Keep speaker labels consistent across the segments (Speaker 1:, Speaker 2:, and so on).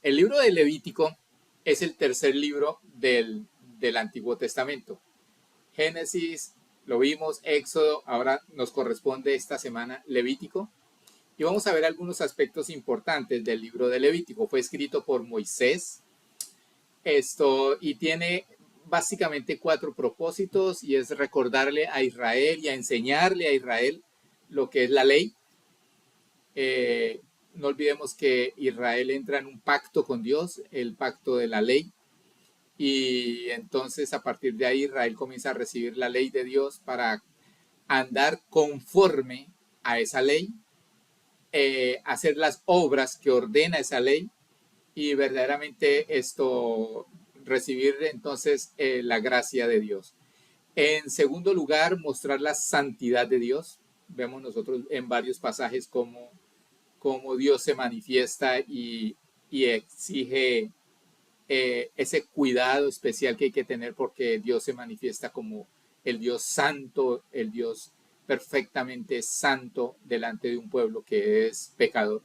Speaker 1: El libro de Levítico es el tercer libro del Antiguo Testamento. Génesis, lo vimos, Éxodo, ahora nos corresponde esta semana Levítico. Y vamos a ver algunos aspectos importantes del libro de Levítico. Fue escrito por Moisés y tiene básicamente cuatro propósitos y es recordarle a Israel y a enseñarle a Israel lo que es la ley. No olvidemos que Israel entra en un pacto con Dios, el pacto de la ley, y entonces a partir de ahí Israel comienza a recibir la ley de Dios para andar conforme a esa ley, hacer las obras que ordena esa ley y verdaderamente recibir entonces la gracia de Dios. En segundo lugar, mostrar la santidad de Dios. Vemos nosotros en varios pasajes cómo Dios se manifiesta y exige ese cuidado especial que hay que tener porque Dios se manifiesta como el Dios santo, el Dios perfectamente santo delante de un pueblo que es pecador.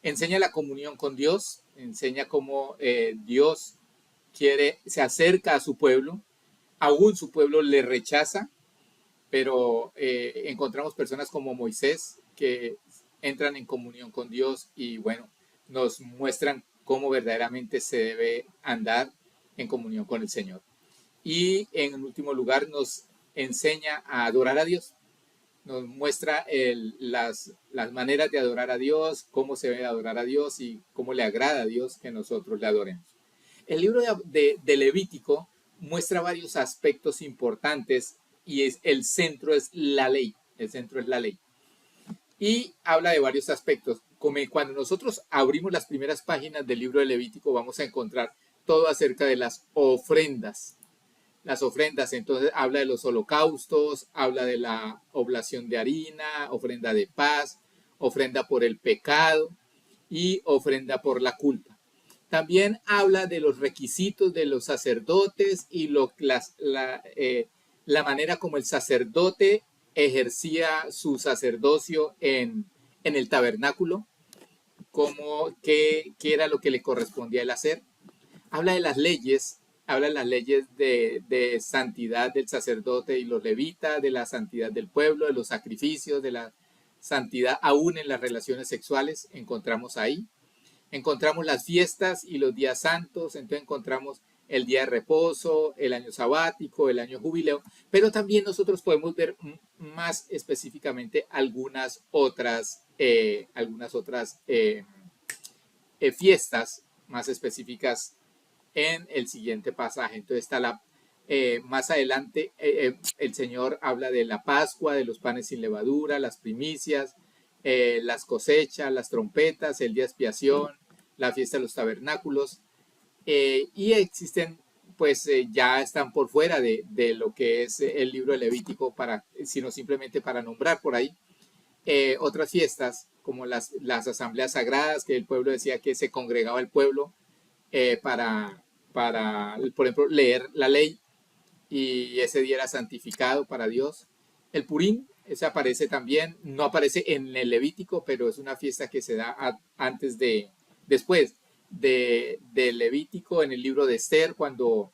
Speaker 1: Enseña la comunión con Dios, enseña cómo Dios se acerca a su pueblo, aún su pueblo le rechaza, pero encontramos personas como Moisés que entran en comunión con Dios y bueno, nos muestran cómo verdaderamente se debe andar en comunión con el Señor. Y en último lugar nos enseña a adorar a Dios, nos muestra las maneras de adorar a Dios, cómo se debe adorar a Dios y cómo le agrada a Dios que nosotros le adoremos. El libro de Levítico muestra varios aspectos importantes y el centro es la ley. El centro es la ley. Y habla de varios aspectos. Como cuando nosotros abrimos las primeras páginas del libro de Levítico, vamos a encontrar todo acerca de las ofrendas. Las ofrendas, entonces habla de los holocaustos, habla de la oblación de harina, ofrenda de paz, ofrenda por el pecado y ofrenda por la culpa. También habla de los requisitos de los sacerdotes y la manera como el sacerdote ejercía su sacerdocio en el tabernáculo, qué era lo que le correspondía a él hacer. Habla de las leyes de santidad del sacerdote y los levitas, de la santidad del pueblo, de los sacrificios, de la santidad aún en las relaciones sexuales, encontramos ahí. Encontramos las fiestas y los días santos, entonces encontramos el día de reposo, el año sabático, el año jubileo, pero también nosotros podemos ver más específicamente algunas otras fiestas más específicas en el siguiente pasaje. Entonces está más adelante el Señor habla de la Pascua, de los panes sin levadura, las primicias, las cosechas, las trompetas, el día de expiación, la fiesta de los tabernáculos, y existen, pues ya están por fuera de lo que es el libro de Levítico, sino simplemente para nombrar por ahí otras fiestas, como las asambleas sagradas, que el pueblo decía que se congregaba el pueblo por ejemplo, leer la ley, y ese día era santificado para Dios. El Purim, ese aparece también, no aparece en el Levítico, pero es una fiesta que se da después de Levítico, en el libro de Esther, cuando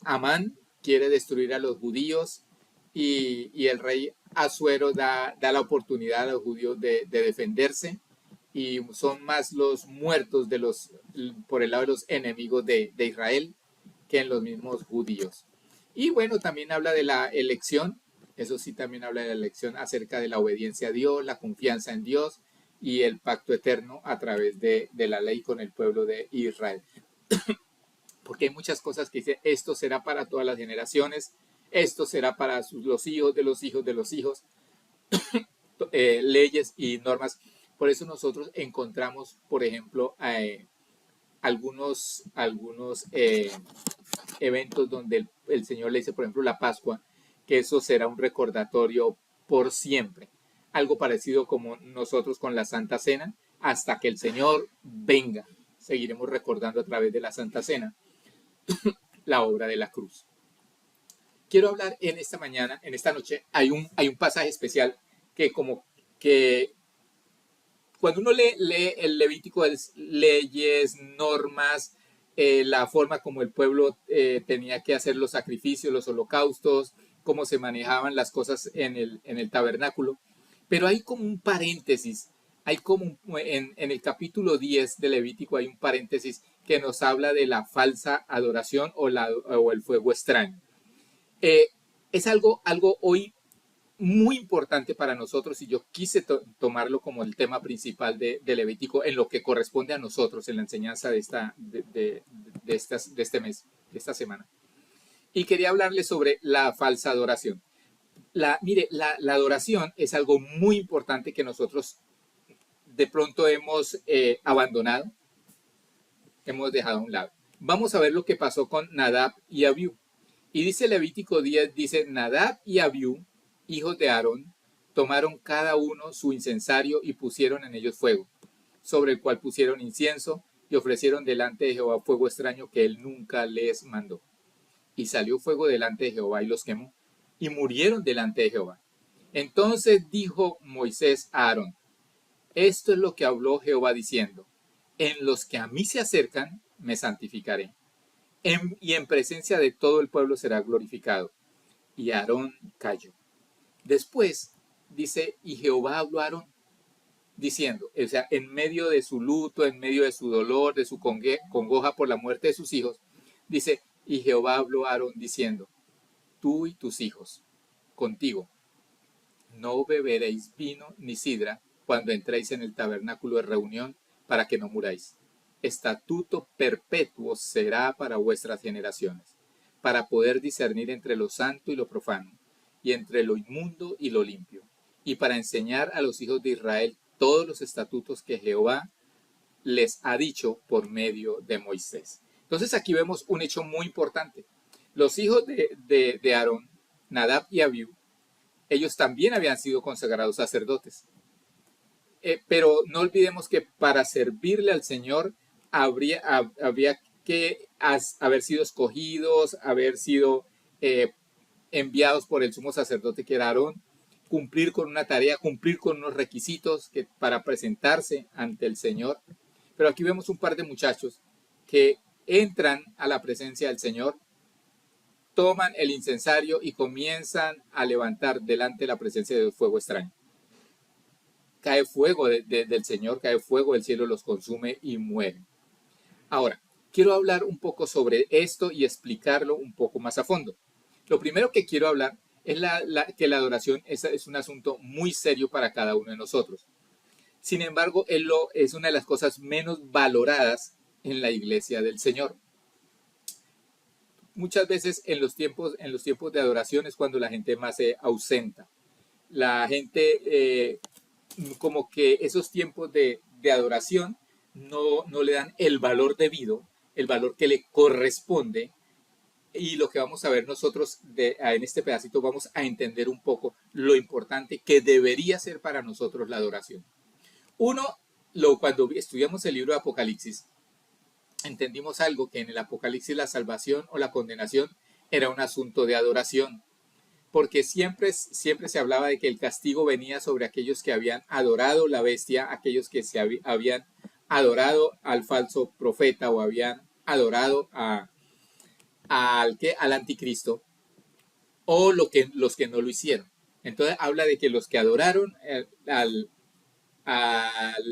Speaker 1: Amán quiere destruir a los judíos y el rey Asuero da la oportunidad a los judíos de defenderse, y son más los muertos por el lado de los enemigos de Israel que en los mismos judíos. Y bueno, también habla de la elección, eso sí, también habla de la elección acerca de la obediencia a Dios, la confianza en Dios y el pacto eterno a través de la ley con el pueblo de Israel. Porque hay muchas cosas que dicen, esto será para todas las generaciones, esto será para los hijos de los hijos de los hijos, leyes y normas. Por eso nosotros encontramos, por ejemplo, algunos eventos donde el Señor le dice, por ejemplo, la Pascua, que eso será un recordatorio por siempre. Algo parecido como nosotros con la Santa Cena, hasta que el Señor venga. Seguiremos recordando a través de la Santa Cena la obra de la cruz. Quiero hablar en esta noche, hay un pasaje especial que como que cuando uno lee el Levítico, es leyes, normas, la forma como el pueblo tenía que hacer los sacrificios, los holocaustos, cómo se manejaban las cosas en el tabernáculo. Pero hay como un paréntesis, hay como en el capítulo 10 de Levítico hay un paréntesis que nos habla de la falsa adoración o el fuego extraño. Eh, es algo hoy muy importante para nosotros y yo quise tomarlo como el tema principal de Levítico en lo que corresponde a nosotros en la enseñanza de este mes, de esta semana. Y quería hablarles sobre la falsa adoración. Mire, la adoración es algo muy importante que nosotros de pronto hemos abandonado, hemos dejado a un lado. Vamos a ver lo que pasó con Nadab y Abiú. Y dice Levítico 10, dice, Nadab y Abiú, hijos de Aarón, tomaron cada uno su incensario y pusieron en ellos fuego, sobre el cual pusieron incienso y ofrecieron delante de Jehová fuego extraño que él nunca les mandó. Y salió fuego delante de Jehová y los quemó, y murieron delante de Jehová. Entonces dijo Moisés a Aarón, esto es lo que habló Jehová diciendo, en los que a mí se acercan, me santificaré, y en presencia de todo el pueblo será glorificado. Y Aarón cayó. Después dice, y Jehová habló a Aarón, diciendo, o sea, en medio de su luto, en medio de su dolor, de su congoja por la muerte de sus hijos, dice, y Jehová habló a Aarón diciendo, tú y tus hijos, contigo, no beberéis vino ni sidra cuando entréis en el tabernáculo de reunión, para que no muráis. Estatuto perpetuo será para vuestras generaciones, para poder discernir entre lo santo y lo profano, y entre lo inmundo y lo limpio, y para enseñar a los hijos de Israel todos los estatutos que Jehová les ha dicho por medio de Moisés. Entonces aquí vemos un hecho muy importante. Los hijos de Aarón, Nadab y Abiú, ellos también habían sido consagrados sacerdotes. Pero no olvidemos que para servirle al Señor habría que haber sido escogidos, haber sido enviados por el sumo sacerdote que era Aarón, cumplir con una tarea, cumplir con unos requisitos para presentarse ante el Señor. Pero aquí vemos un par de muchachos que entran a la presencia del Señor, toman el incensario y comienzan a levantar delante de la presencia del fuego extraño. Cae fuego del Señor, cae fuego del cielo, los consume y mueren. Ahora, quiero hablar un poco sobre esto y explicarlo un poco más a fondo. Lo primero que quiero hablar es que la adoración es un asunto muy serio para cada uno de nosotros. Sin embargo, es una de las cosas menos valoradas en la iglesia del Señor. Muchas veces en los tiempos de adoración es cuando la gente más se ausenta. La gente como que esos tiempos de adoración no le dan el valor debido, el valor que le corresponde. Y lo que vamos a ver nosotros en este pedacito, vamos a entender un poco lo importante que debería ser para nosotros la adoración. Cuando estudiamos el libro de Apocalipsis, entendimos algo, que en el Apocalipsis la salvación o la condenación era un asunto de adoración. Porque siempre se hablaba de que el castigo venía sobre aquellos que habían adorado la bestia, aquellos que habían adorado al falso profeta o habían adorado al anticristo, o los que no lo hicieron. Entonces habla de que los que adoraron al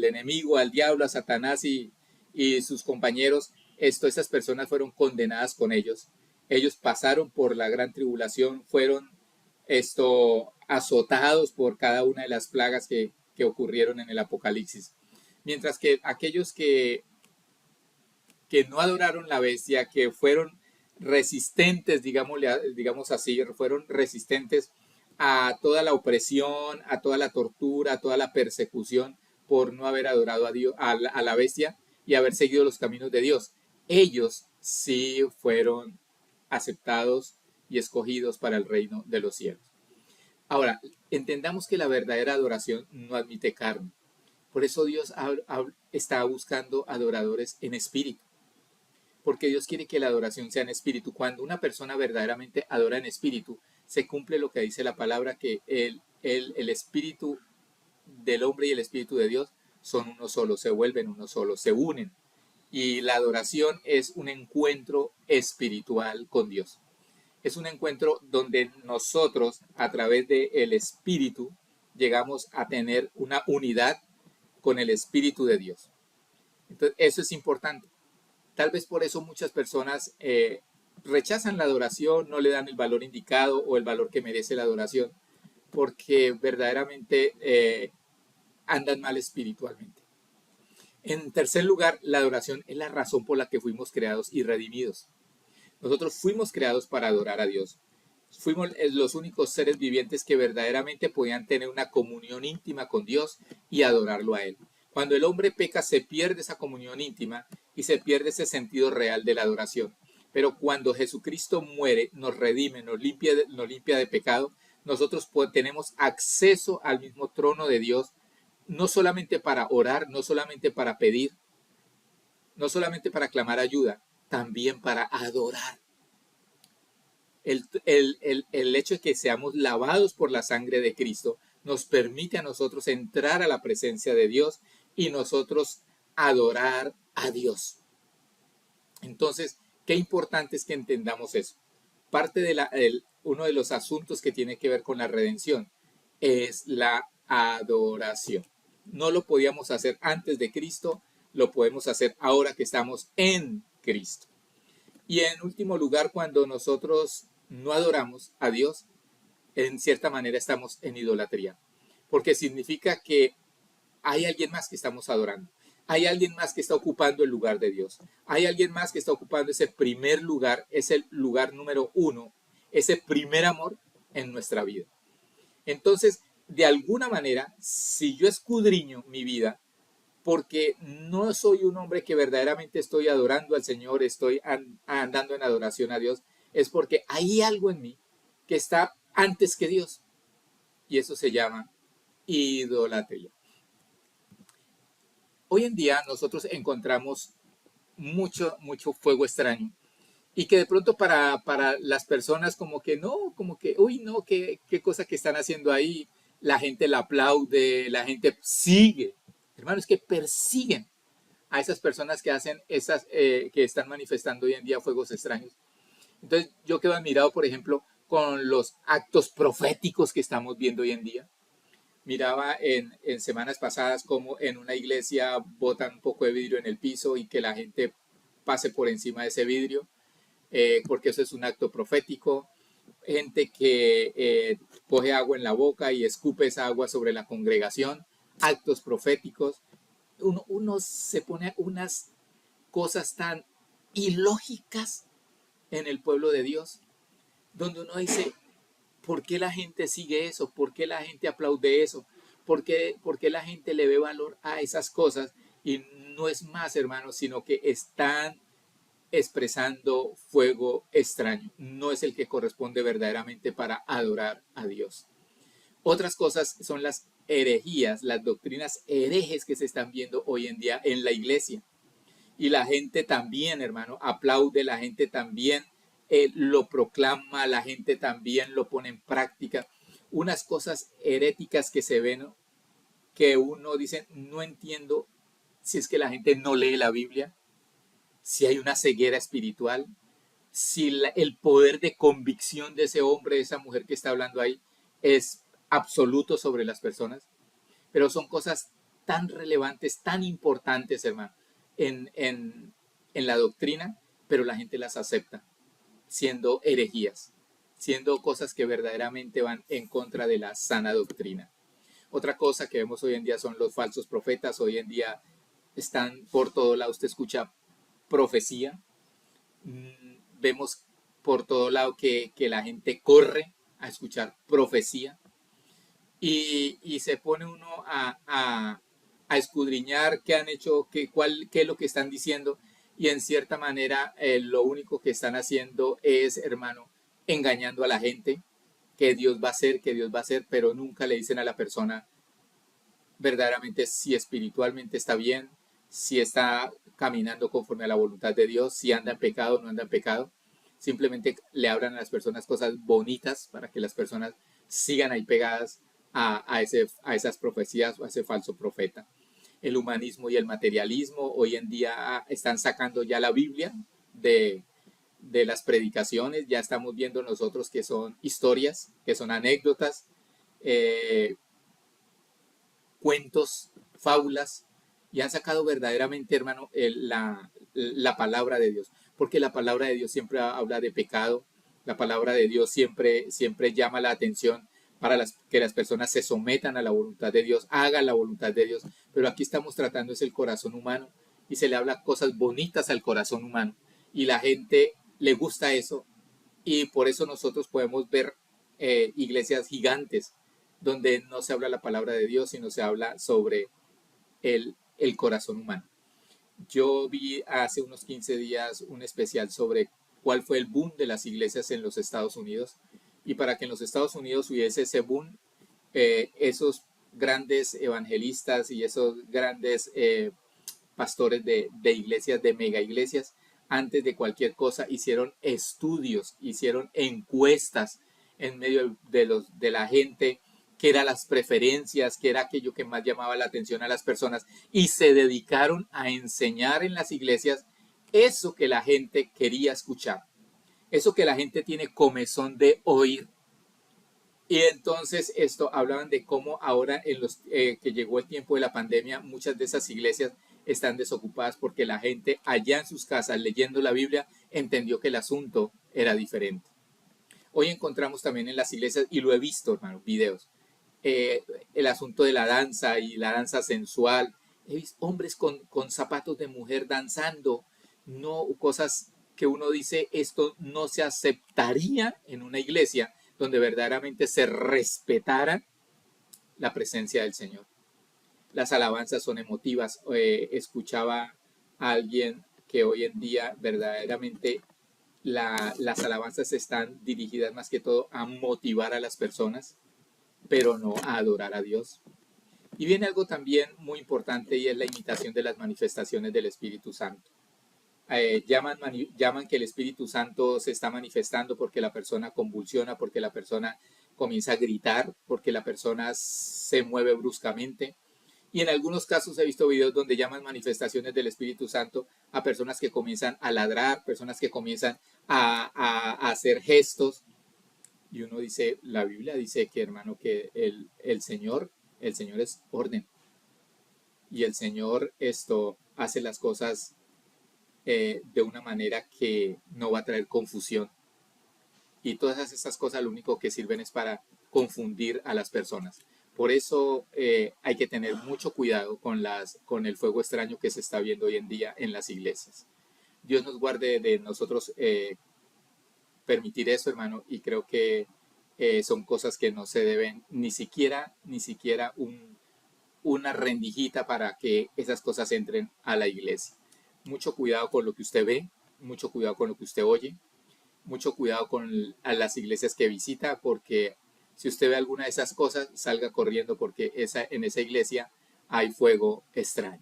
Speaker 1: enemigo, al diablo, a Satanás y sus compañeros, esas personas fueron condenadas con ellos. Ellos pasaron por la gran tribulación, fueron azotados por cada una de las plagas que ocurrieron en el Apocalipsis. Mientras que aquellos que no adoraron la bestia, que fueron resistentes, digamos así, fueron resistentes a toda la opresión, a toda la tortura, a toda la persecución por no haber adorado a Dios, a la bestia y haber seguido los caminos de Dios. Ellos sí fueron aceptados y escogidos para el reino de los cielos. Ahora, entendamos que la verdadera adoración no admite carne. Por eso Dios está buscando adoradores en espíritu. Porque Dios quiere que la adoración sea en espíritu. Cuando una persona verdaderamente adora en espíritu, se cumple lo que dice la palabra, que el espíritu del hombre y el espíritu de Dios son uno solo, se vuelven uno solo, se unen. Y la adoración es un encuentro espiritual con Dios. Es un encuentro donde nosotros, a través del Espíritu, llegamos a tener una unidad con el Espíritu de Dios. Entonces, eso es importante. Tal vez por eso muchas personas rechazan la adoración, no le dan el valor indicado o el valor que merece la adoración, porque verdaderamente andan mal espiritualmente. En tercer lugar, la adoración es la razón por la que fuimos creados y redimidos. Nosotros fuimos creados para adorar a Dios. Fuimos los únicos seres vivientes que verdaderamente podían tener una comunión íntima con Dios y adorarlo a Él. Cuando el hombre peca, se pierde esa comunión íntima y se pierde ese sentido real de la adoración. Pero cuando Jesucristo muere, nos redime, nos limpia de pecado, nosotros tenemos acceso al mismo trono de Dios, no solamente para orar, no solamente para pedir, no solamente para clamar ayuda, también para adorar. El hecho de que seamos lavados por la sangre de Cristo nos permite a nosotros entrar a la presencia de Dios y nosotros adorar a Dios. Entonces, qué importante es que entendamos eso. Parte de uno de los asuntos que tiene que ver con la redención es la adoración. No lo podíamos hacer antes de Cristo, lo podemos hacer ahora que estamos en Cristo. Y en último lugar, cuando nosotros no adoramos a Dios, en cierta manera estamos en idolatría, porque significa que hay alguien más que estamos adorando. Hay alguien más que está ocupando el lugar de Dios. Hay alguien más que está ocupando ese primer lugar, ese lugar número uno, ese primer amor en nuestra vida. Entonces, de alguna manera, si yo escudriño mi vida, porque no soy un hombre que verdaderamente estoy adorando al Señor, estoy andando en adoración a Dios, es porque hay algo en mí que está antes que Dios. Y eso se llama idolatría. Hoy en día nosotros encontramos mucho fuego extraño y que de pronto para las personas como que no, uy, no, qué cosa que están haciendo ahí. La gente la aplaude, la gente sigue. Hermanos, que persiguen a esas personas que hacen que están manifestando hoy en día fuegos extraños. Entonces yo quedo admirado, por ejemplo, con los actos proféticos que estamos viendo hoy en día. Miraba en semanas pasadas como en una iglesia botan un poco de vidrio en el piso y que la gente pase por encima de ese vidrio, porque eso es un acto profético. Gente que coge agua en la boca y escupe esa agua sobre la congregación, actos proféticos. Uno se pone unas cosas tan ilógicas en el pueblo de Dios, donde uno dice, ¿por qué la gente sigue eso? ¿Por qué la gente aplaude eso? ¿Por qué la gente le ve valor a esas cosas? Y no es más, hermanos, sino que están expresando fuego extraño. No es el que corresponde verdaderamente para adorar a Dios. Otras cosas son las herejías, las doctrinas herejes que se están viendo hoy en día en la iglesia. Y la gente también, hermano, aplaude, la gente también lo proclama, la gente también lo pone en práctica. Unas cosas heréticas que se ven, que uno dice, no entiendo si es que la gente no lee la Biblia, si hay una ceguera espiritual, si el poder de convicción de ese hombre, de esa mujer que está hablando ahí, es absoluto sobre las personas. Pero son cosas tan relevantes, tan importantes, hermano, en la doctrina, pero la gente las acepta, siendo herejías, siendo cosas que verdaderamente van en contra de la sana doctrina. Otra cosa que vemos hoy en día son los falsos profetas. Hoy en día están por todo lado, usted escucha profecía. Vemos por todo lado que la gente corre a escuchar profecía y se pone uno a escudriñar qué han hecho, qué es lo que están diciendo, y en cierta manera lo único que están haciendo es, hermano, engañando a la gente, que Dios va a hacer, pero nunca le dicen a la persona verdaderamente si espiritualmente está bien, si está caminando conforme a la voluntad de Dios, si anda en pecado o no anda en pecado. Simplemente le hablan a las personas cosas bonitas para que las personas sigan ahí pegadas a esas profecías o a ese falso profeta. el humanismo y el materialismo. Hoy en día están sacando ya la Biblia de las predicaciones, ya estamos viendo nosotros que son historias, que son anécdotas, eh, cuentos, fábulas, y han sacado verdaderamente, hermano, la palabra de Dios, porque la palabra de Dios siempre habla de pecado, la palabra de Dios siempre llama la atención para que las personas se sometan a la voluntad de Dios, hagan la voluntad de Dios, pero aquí estamos tratando es el corazón humano y se le habla cosas bonitas al corazón humano y la gente le gusta eso y por eso nosotros podemos ver iglesias gigantes donde no se habla la palabra de Dios, sino se habla sobre el corazón humano. Yo vi hace unos 15 días un especial sobre cuál fue el boom de las iglesias en los Estados Unidos. Y para que en los Estados Unidos hubiese ese boom, esos grandes evangelistas y esos grandes pastores de iglesias, de mega iglesias, antes de cualquier cosa hicieron estudios, hicieron encuestas en medio de la gente, qué eran las preferencias, qué era aquello que más llamaba la atención a las personas, y se dedicaron a enseñar en las iglesias eso que la gente quería escuchar, eso que la gente tiene comezón de oír. Y entonces esto hablaban de cómo ahora que llegó el tiempo de la pandemia, muchas de esas iglesias están desocupadas porque la gente allá en sus casas leyendo la Biblia entendió que el asunto era diferente. Hoy encontramos también en las iglesias, y lo he visto, hermano, videos, el asunto de la danza y la danza sensual. He visto hombres con zapatos de mujer danzando, no cosas que uno dice, esto no se aceptaría en una iglesia donde verdaderamente se respetara la presencia del Señor. Las alabanzas son emotivas. Escuchaba a alguien que hoy en día verdaderamente las alabanzas están dirigidas más que todo a motivar a las personas, pero no a adorar a Dios. Y viene algo también muy importante y es la imitación de las manifestaciones del Espíritu Santo. Llaman que el Espíritu Santo se está manifestando porque la persona convulsiona, porque la persona comienza a gritar, porque la persona se mueve bruscamente. Y en algunos casos he visto videos donde llaman manifestaciones del Espíritu Santo a personas que comienzan a ladrar, personas que comienzan a hacer gestos. Y uno dice, la Biblia dice que, hermano, que el Señor es orden. Y el Señor hace las cosas de una manera que no va a traer confusión. Y todas esas cosas lo único que sirven es para confundir a las personas. Por eso hay que tener mucho cuidado con el fuego extraño que se está viendo hoy en día en las iglesias. Dios nos guarde de nosotros permitir eso, hermano, y creo que son cosas que no se deben ni siquiera una rendijita para que esas cosas entren a la iglesia. Mucho cuidado con lo que usted ve, mucho cuidado con lo que usted oye, mucho cuidado con las iglesias que visita, porque si usted ve alguna de esas cosas, salga corriendo porque en esa iglesia hay fuego extraño.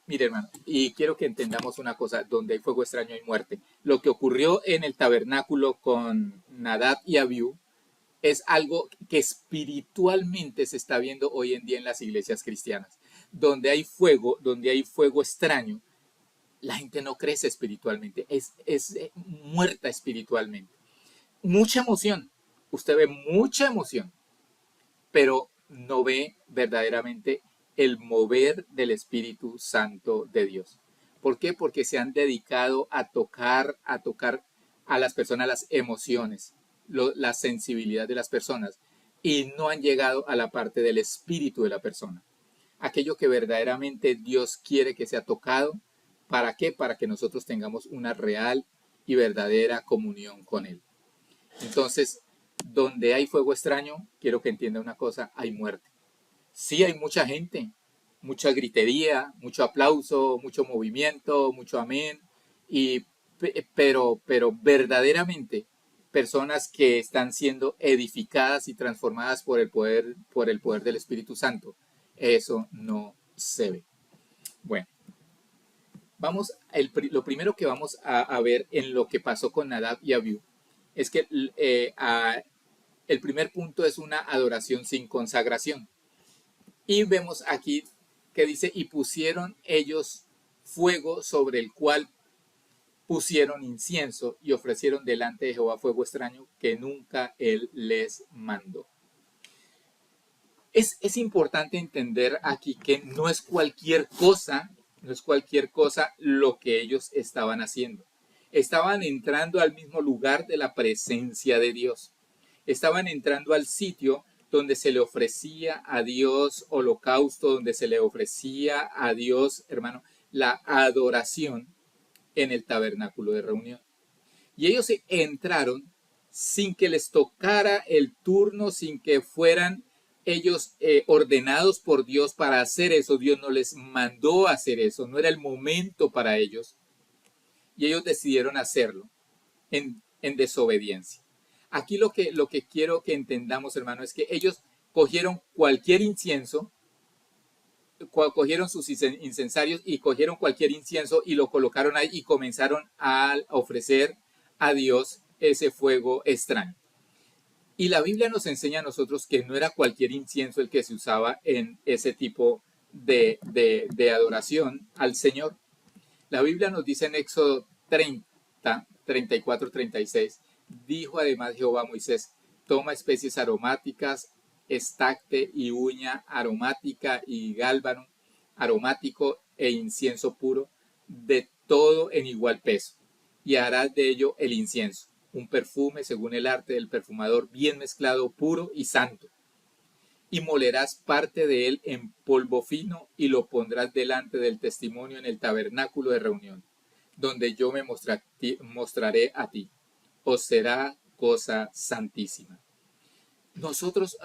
Speaker 1: Mire, hermano, y quiero que entendamos una cosa, donde hay fuego extraño hay muerte. Lo que ocurrió en el tabernáculo con Nadab y Abiú es algo que espiritualmente se está viendo hoy en día en las iglesias cristianas. Donde hay fuego extraño, la gente no crece espiritualmente, es muerta espiritualmente. Mucha emoción, usted ve mucha emoción, pero no ve verdaderamente el mover del Espíritu Santo de Dios. ¿Por qué? Porque se han dedicado a tocar a las personas las emociones, la sensibilidad de las personas, y no han llegado a la parte del espíritu de la persona. Aquello que verdaderamente Dios quiere que sea tocado. ¿Para qué? Para que nosotros tengamos una real y verdadera comunión con Él. Entonces, donde hay fuego extraño, quiero que entienda una cosa, hay muerte. Sí hay mucha gente, mucha gritería, mucho aplauso, mucho movimiento, mucho amén, pero verdaderamente personas que están siendo edificadas y transformadas por el poder del Espíritu Santo, eso no se ve. Bueno, lo primero que vamos a ver en lo que pasó con Nadab y Abiú es que el primer punto es una adoración sin consagración. Y vemos aquí que dice, y pusieron ellos fuego sobre el cual pusieron incienso y ofrecieron delante de Jehová fuego extraño que nunca él les mandó. Es importante entender aquí que no es cualquier cosa, lo que ellos estaban haciendo. Estaban entrando al mismo lugar de la presencia de Dios. Estaban entrando al sitio donde se le ofrecía a Dios holocausto, donde se le ofrecía a Dios, hermano, la adoración en el tabernáculo de reunión. Y ellos entraron sin que les tocara el turno, sin que fueran ellos ordenados por Dios para hacer eso. Dios no les mandó a hacer eso, no era el momento para ellos. Y ellos decidieron hacerlo en desobediencia. Aquí lo que quiero que entendamos, hermano, es que ellos cogieron cualquier incienso, cogieron sus incensarios y cogieron cualquier incienso y lo colocaron ahí y comenzaron a ofrecer a Dios ese fuego extraño. Y la Biblia nos enseña a nosotros que no era cualquier incienso el que se usaba en ese tipo de adoración al Señor. La Biblia nos dice en Éxodo 30, 34, 36, dijo además Jehová a Moisés, toma especies aromáticas, estacte y uña aromática y gálbano aromático e incienso puro, de todo en igual peso, y harás de ello el incienso, un perfume según el arte del perfumador, bien mezclado, puro y santo. Y molerás parte de él en polvo fino y lo pondrás delante del testimonio en el tabernáculo de reunión, donde yo me mostraré a ti. Os será cosa santísima. Nosotros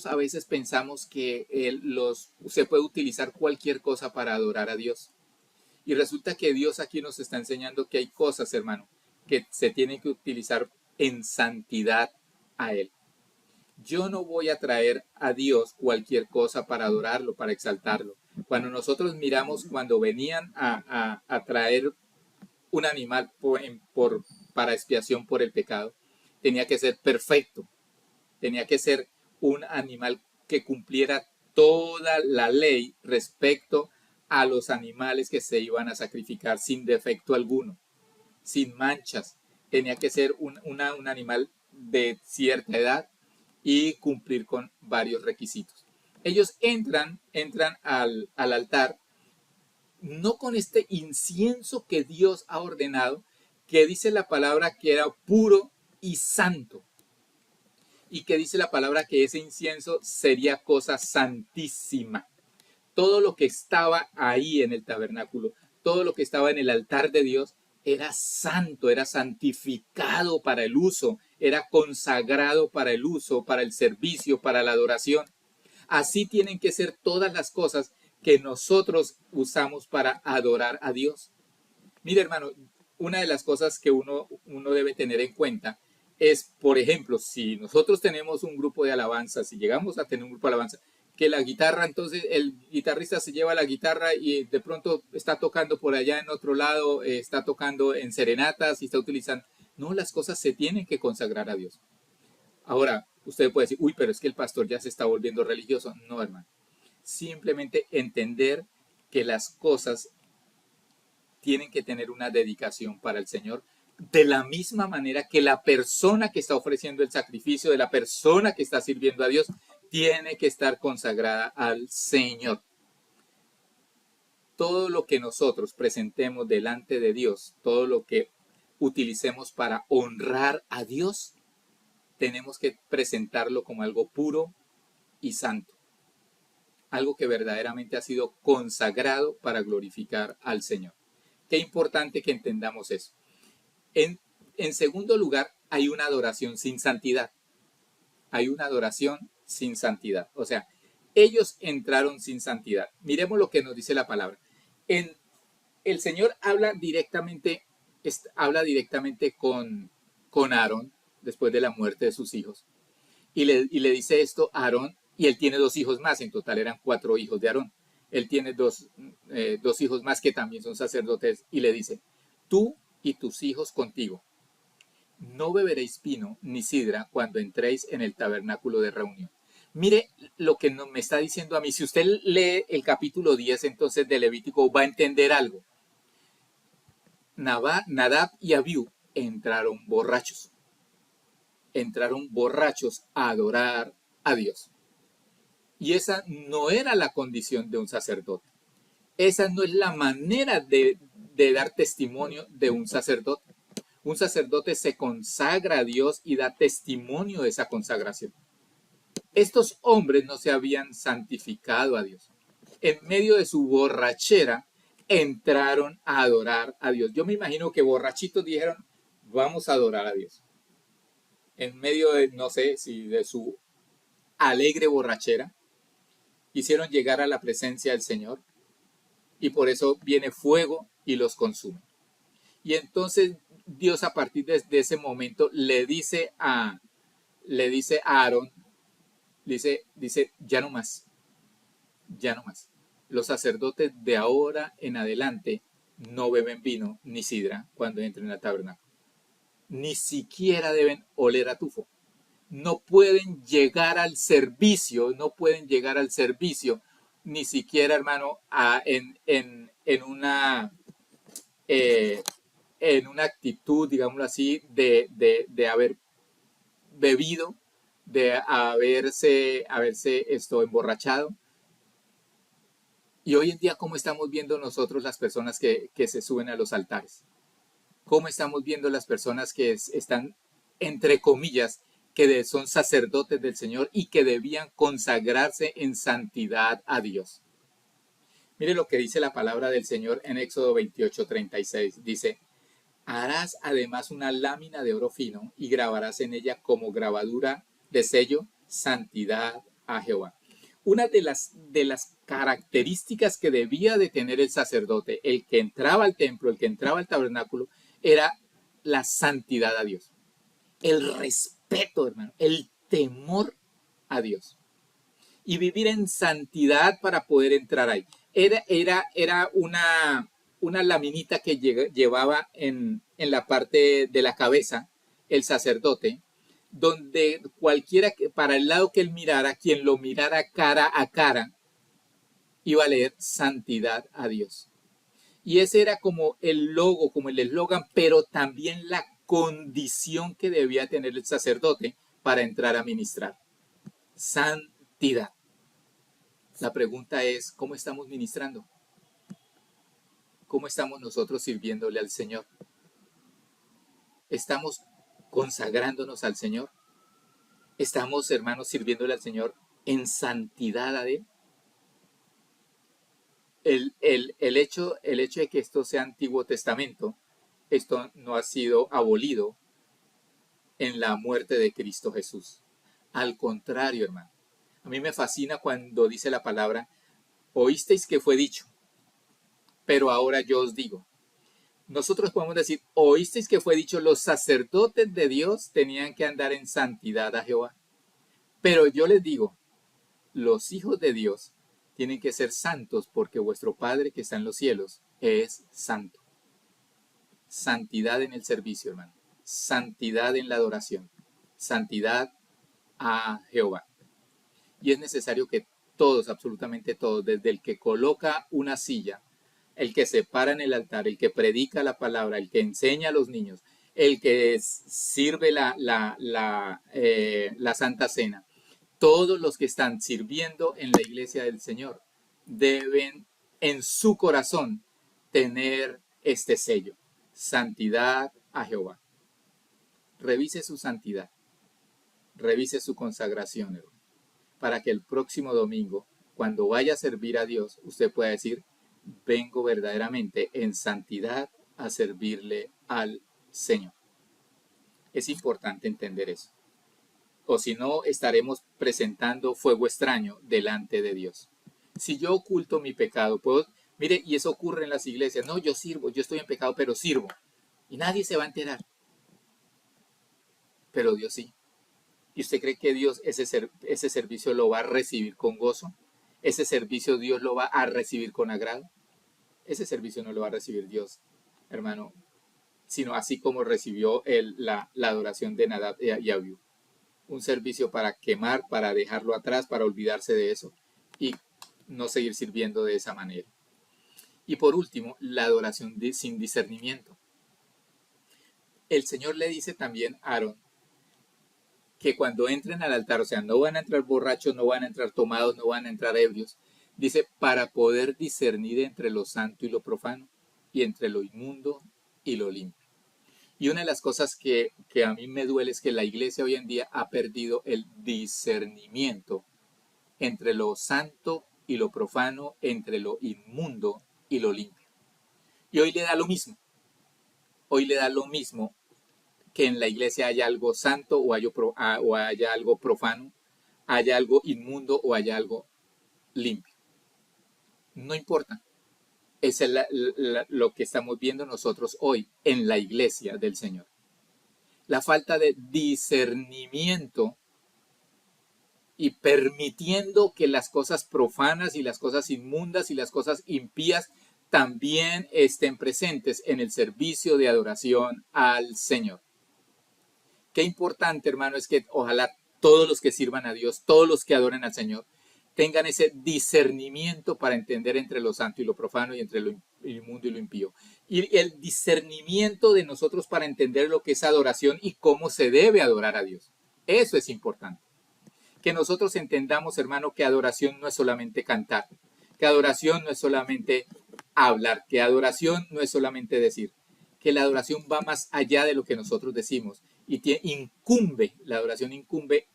Speaker 1: a veces pensamos que se puede utilizar cualquier cosa para adorar a Dios. Y resulta que Dios aquí nos está enseñando que hay cosas, hermano, que se tienen que utilizar en santidad a Él. Yo no voy a traer a Dios cualquier cosa para adorarlo, para exaltarlo. Cuando nosotros miramos, cuando venían a traer un animal para expiación por el pecado, tenía que ser perfecto. Tenía que ser un animal que cumpliera toda la ley respecto a los animales que se iban a sacrificar sin defecto alguno, sin manchas. Tenía que ser un animal de cierta edad y cumplir con varios requisitos. Ellos entran al altar no con este incienso que Dios ha ordenado, que dice la palabra que era puro y santo, y que dice la palabra que ese incienso sería cosa santísima. Todo lo que estaba ahí en el tabernáculo, todo lo que estaba en el altar de Dios, era santo, era santificado para el uso, era consagrado para el uso, para el servicio, para la adoración. Así tienen que ser todas las cosas que nosotros usamos para adorar a Dios. Mire, hermano, una de las cosas que uno debe tener en cuenta es, por ejemplo, si nosotros tenemos un grupo de alabanza, si llegamos a tener un grupo de alabanza, que la guitarra, entonces el guitarrista se lleva la guitarra y de pronto está tocando por allá en otro lado, está tocando en serenatas y está utilizando. No, las cosas se tienen que consagrar a Dios. Ahora, usted puede decir, uy, pero es que el pastor ya se está volviendo religioso. No, hermano. Simplemente entender que las cosas tienen que tener una dedicación para el Señor, de la misma manera que la persona que está ofreciendo el sacrificio, de la persona que está sirviendo a Dios, tiene que estar consagrada al Señor. Todo lo que nosotros presentemos delante de Dios, todo lo que utilicemos para honrar a Dios, tenemos que presentarlo como algo puro y santo. Algo que verdaderamente ha sido consagrado para glorificar al Señor. Qué importante que entendamos eso. En segundo lugar, hay una adoración sin santidad. Hay una adoración sin santidad. O sea, ellos entraron sin santidad. Miremos lo que nos dice la palabra. El Señor habla directamente con Aarón después de la muerte de sus hijos. Y le dice esto a Aarón, y él tiene 2 hijos más. En total eran 4 hijos de Aarón. Él tiene dos hijos más que también son sacerdotes. Y le dice, tú y tus hijos contigo. No beberéis vino ni sidra cuando entréis en el tabernáculo de reunión. Mire lo que me está diciendo a mí. Si usted lee el capítulo 10 entonces de Levítico, va a entender algo. Nadab y Abiú entraron borrachos. Entraron borrachos a adorar a Dios. Y esa no era la condición de un sacerdote. Esa no es la manera de dar testimonio de un sacerdote. Un sacerdote se consagra a Dios y da testimonio de esa consagración. Estos hombres no se habían santificado a Dios. En medio de su borrachera entraron a adorar a Dios. Yo me imagino que borrachitos dijeron, vamos a adorar a Dios. En medio de, no sé si de su alegre borrachera, hicieron llegar a la presencia del Señor y por eso viene fuego y los consume. Y entonces Dios a partir de ese momento le dice a Aarón, dice, ya no más, ya no más. Los sacerdotes de ahora en adelante no beben vino ni sidra cuando entren al tabernáculo. Ni siquiera deben oler a tufo. No pueden llegar al servicio, ni siquiera, hermano, en una actitud, digámoslo así, de haber bebido, de haberse emborrachado. Y hoy en día, ¿cómo estamos viendo nosotros las personas que se suben a los altares? ¿Cómo estamos viendo las personas que están, entre comillas, que son sacerdotes del Señor y que debían consagrarse en santidad a Dios? Mire lo que dice la palabra del Señor en Éxodo 28:36. Dice, harás además una lámina de oro fino y grabarás en ella como grabadura de sello, santidad a Jehová. Una de las características que debía de tener el sacerdote, el que entraba al templo, el que entraba al tabernáculo, era la santidad a Dios. El respeto, hermano, el temor a Dios. Y vivir en santidad para poder entrar ahí. Era una laminita que llevaba en la parte de la cabeza el sacerdote, donde cualquiera, para el lado que él mirara, quien lo mirara cara a cara, iba a leer santidad a Dios. Y ese era como el logo, como el eslogan, pero también la condición que debía tener el sacerdote para entrar a ministrar. Santidad. La pregunta es, ¿cómo estamos ministrando? ¿Cómo estamos nosotros sirviéndole al Señor? ¿Estamos consagrándonos al Señor? ¿Estamos, hermanos, sirviéndole al Señor en santidad a Él? El hecho de que esto sea Antiguo Testamento, esto no ha sido abolido en la muerte de Cristo Jesús. Al contrario, hermano. A mí me fascina cuando dice la palabra, oísteis que fue dicho, pero ahora yo os digo. Nosotros podemos decir, oísteis que fue dicho, los sacerdotes de Dios tenían que andar en santidad a Jehová. Pero yo les digo, los hijos de Dios tienen que ser santos porque vuestro Padre que está en los cielos es santo. Santidad en el servicio, hermano. Santidad en la adoración. Santidad a Jehová. Y es necesario que todos, absolutamente todos, desde el que coloca una silla, el que se para en el altar, el que predica la palabra, el que enseña a los niños, el que sirve la Santa Cena, todos los que están sirviendo en la iglesia del Señor deben en su corazón tener este sello, santidad a Jehová. Revise su santidad, revise su consagración, hermano, para que el próximo domingo, cuando vaya a servir a Dios, usted pueda decir, vengo verdaderamente en santidad a servirle al Señor. Es importante entender eso. O si no, estaremos presentando fuego extraño delante de Dios. Si yo oculto mi pecado, mire, y eso ocurre en las iglesias, no, yo sirvo, yo estoy en pecado, pero sirvo. Y nadie se va a enterar. Pero Dios sí. ¿Y usted cree que Dios ese servicio lo va a recibir con gozo? ¿Ese servicio Dios lo va a recibir con agrado? Ese servicio no lo va a recibir Dios, hermano, sino así como recibió la adoración de Nadab y Abiú. un servicio para quemar, para dejarlo atrás, para olvidarse de eso y no seguir sirviendo de esa manera. Y por último, la adoración sin discernimiento. El Señor le dice también a Aarón que cuando entren al altar, o sea, no van a entrar borrachos, no van a entrar tomados, no van a entrar ebrios, dice, para poder discernir entre lo santo y lo profano, y entre lo inmundo y lo limpio. Y una de las cosas que a mí me duele es que la iglesia hoy en día ha perdido el discernimiento entre lo santo y lo profano, entre lo inmundo y lo limpio. Y hoy le da lo mismo. Hoy le da lo mismo que en la iglesia haya algo santo o haya algo profano, haya algo inmundo o haya algo limpio. No importa. Eso es lo que estamos viendo nosotros hoy en la iglesia del Señor. La falta de discernimiento y permitiendo que las cosas profanas y las cosas inmundas y las cosas impías también estén presentes en el servicio de adoración al Señor. Qué importante, hermano, es que ojalá todos los que sirvan a Dios, todos los que adoren al Señor, tengan ese discernimiento para entender entre lo santo y lo profano y entre lo inmundo y lo impío. Y el discernimiento de nosotros para entender lo que es adoración y cómo se debe adorar a Dios. Eso es importante. Que nosotros entendamos, hermano, que adoración no es solamente cantar, que adoración no es solamente hablar, que adoración no es solamente decir, que la adoración va más allá de lo que nosotros decimos y la adoración incumbe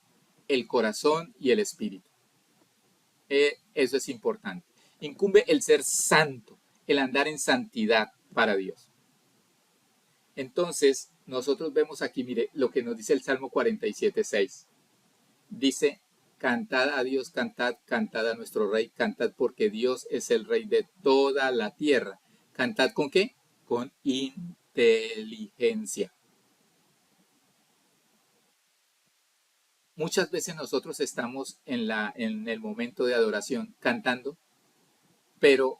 Speaker 1: el corazón y el espíritu. Eso es importante. Incumbe el ser santo, el andar en santidad para Dios. Entonces, nosotros vemos aquí, mire, lo que nos dice el Salmo 47:6. Dice, cantad a Dios, cantad, cantad a nuestro Rey, cantad porque Dios es el Rey de toda la tierra. ¿Cantad con qué? Con inteligencia. Muchas veces nosotros estamos en el momento de adoración cantando, pero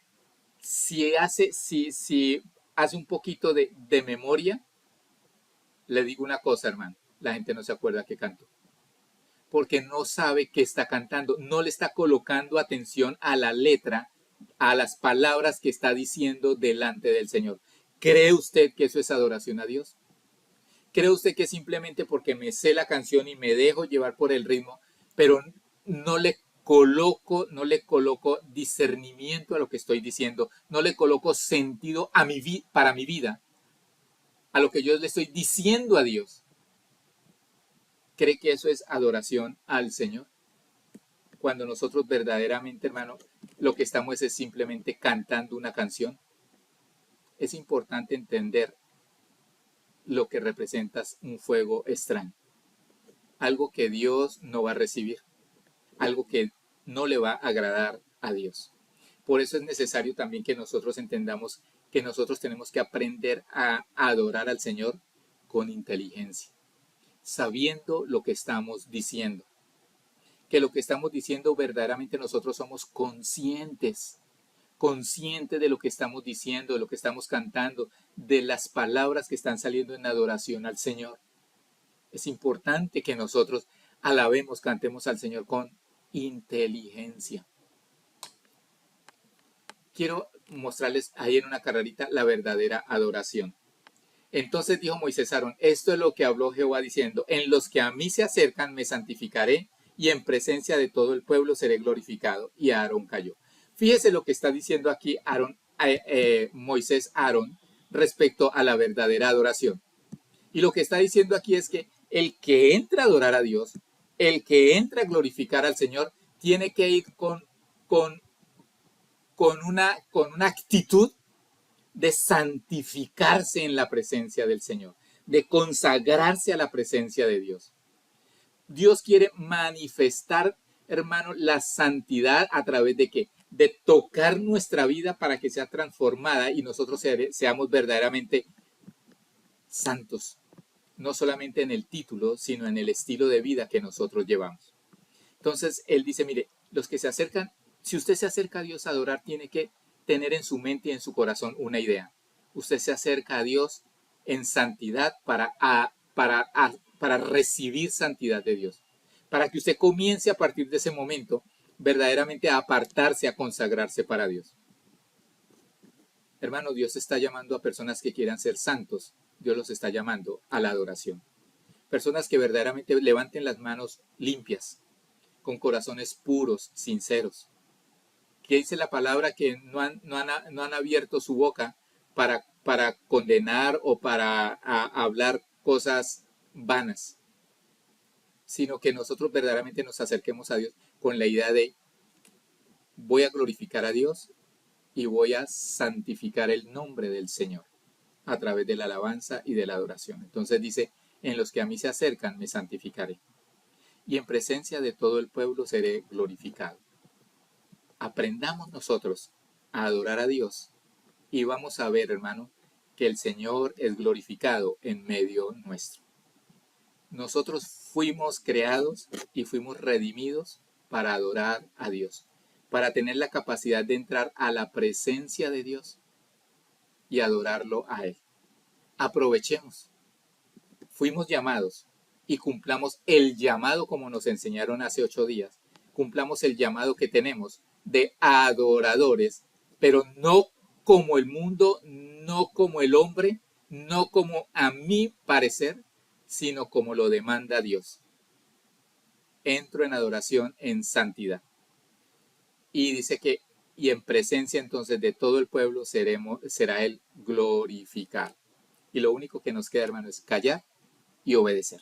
Speaker 1: si hace un poquito de memoria, le digo una cosa, hermano, la gente no se acuerda que cantó. Porque no sabe qué está cantando, no le está colocando atención a la letra, a las palabras que está diciendo delante del Señor. ¿Cree usted que eso es adoración a Dios? ¿Cree usted que simplemente porque me sé la canción y me dejo llevar por el ritmo, pero no le coloco discernimiento a lo que estoy diciendo, no le coloco sentido para mi vida, a lo que yo le estoy diciendo a Dios? ¿Cree que eso es adoración al Señor? Cuando nosotros verdaderamente, hermano, lo que estamos es simplemente cantando una canción. Es importante entender lo que representa un fuego extraño. Algo que Dios no va a recibir. Algo que no le va a agradar a Dios. Por eso es necesario también que nosotros entendamos que nosotros tenemos que aprender a adorar al Señor con inteligencia, sabiendo lo que estamos diciendo. Que lo que estamos diciendo verdaderamente nosotros somos conscientes de lo que estamos diciendo, de lo que estamos cantando, de las palabras que están saliendo en adoración al Señor. Es importante que nosotros alabemos, cantemos al Señor con inteligencia. Quiero mostrarles ahí en una carrerita la verdadera adoración. Entonces dijo Moisés a Aarón, esto es lo que habló Jehová diciendo, en los que a mí se acercan me santificaré y en presencia de todo el pueblo seré glorificado. Y Aarón cayó. Fíjese lo que está diciendo aquí Moisés a Aarón respecto a la verdadera adoración. Y lo que está diciendo aquí es que el que entra a adorar a Dios, el que entra a glorificar al Señor, tiene que ir con una actitud de santificarse en la presencia del Señor, de consagrarse a la presencia de Dios. Dios quiere manifestar, hermano, la santidad a través de ¿qué? De tocar nuestra vida para que sea transformada y nosotros seamos verdaderamente santos, no solamente en el título, sino en el estilo de vida que nosotros llevamos. Entonces, él dice, mire, los que se acercan, si usted se acerca a Dios a adorar, tiene que tener en su mente y en su corazón una idea. Usted se acerca a Dios en santidad para recibir santidad de Dios. para que usted comience a partir de ese momento verdaderamente a apartarse, a consagrarse para Dios. Hermano, Dios está llamando a personas que quieran ser santos. Dios los está llamando a la adoración. Personas que verdaderamente levanten las manos limpias, con corazones puros, sinceros. Que dice la palabra que no han abierto su boca para condenar o para hablar cosas vanas, sino que nosotros verdaderamente nos acerquemos a Dios con la idea de voy a glorificar a Dios y voy a santificar el nombre del Señor a través de la alabanza y de la adoración. Entonces dice, en los que a mí se acercan me santificaré y en presencia de todo el pueblo seré glorificado. Aprendamos nosotros a adorar a Dios y vamos a ver, hermano, que el Señor es glorificado en medio nuestro. Nosotros fuimos creados y fuimos redimidos para adorar a Dios, para tener la capacidad de entrar a la presencia de Dios y adorarlo a Él. Aprovechemos. Fuimos llamados y cumplamos el llamado como nos enseñaron hace 8 días. Cumplamos el llamado que tenemos de adoradores, pero no como el mundo, no como el hombre, no como a mi parecer, sino como lo demanda Dios. Entro en adoración en santidad. Y dice que, y en presencia entonces de todo el pueblo será Él glorificado. Y lo único que nos queda, hermano, es callar y obedecer.